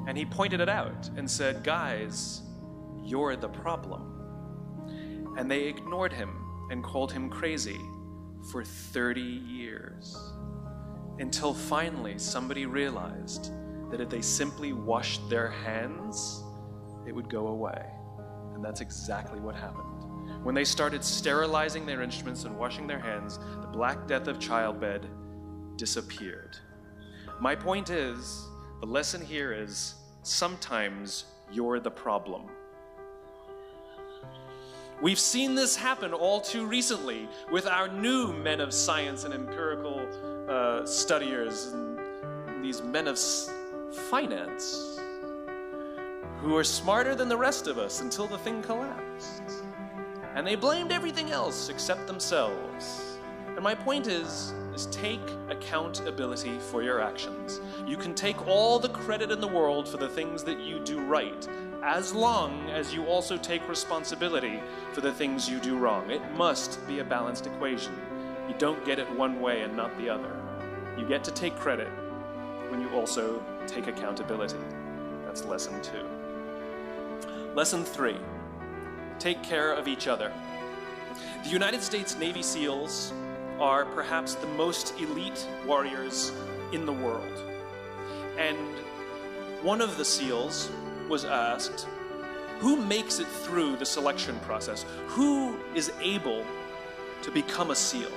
And he pointed it out and said, guys, you're the problem. And they ignored him and called him crazy for 30 years. Until finally somebody realized that if they simply washed their hands, it would go away. And that's exactly what happened. When they started sterilizing their instruments and washing their hands, the Black Death of childbed disappeared. My point is, the lesson here is, sometimes you're the problem. We've seen this happen all too recently with our new men of science and empirical studiers, and these men of finance, who are smarter than the rest of us until the thing collapsed. And they blamed everything else except themselves. And my point is take accountability for your actions. You can take all the credit in the world for the things that you do right, as long as you also take responsibility for the things you do wrong. It must be a balanced equation. You don't get it one way and not the other. You get to take credit when you also take accountability. That's lesson 2. Lesson 3, take care of each other. The United States Navy SEALs are perhaps the most elite warriors in the world. And one of the SEALs was asked, who makes it through the selection process? Who is able to become a SEAL?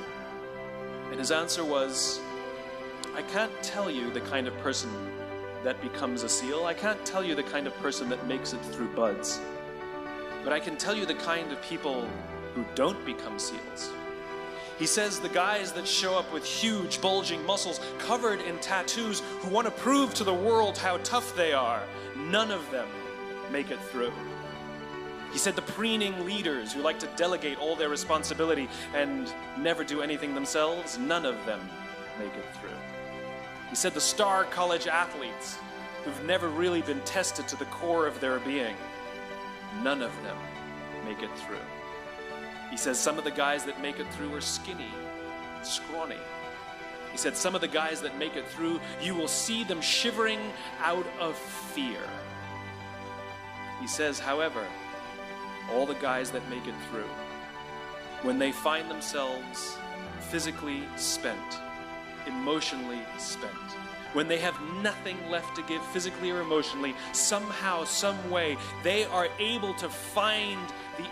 And his answer was, I can't tell you the kind of person that becomes a SEAL. I can't tell you the kind of person that makes it through BUD/S. But I can tell you the kind of people who don't become SEALs. He says the guys that show up with huge, bulging muscles, covered in tattoos, who want to prove to the world how tough they are, none of them make it through. He said the preening leaders who like to delegate all their responsibility and never do anything themselves, none of them make it through. He said the star college athletes who've never really been tested to the core of their being, none of them make it through. He says some of the guys that make it through are skinny, scrawny. He said some of the guys that make it through, you will see them shivering out of fear. He says, however, all the guys that make it through, when they find themselves physically spent, emotionally spent, when they have nothing left to give physically or emotionally, somehow, some way, they are able to find the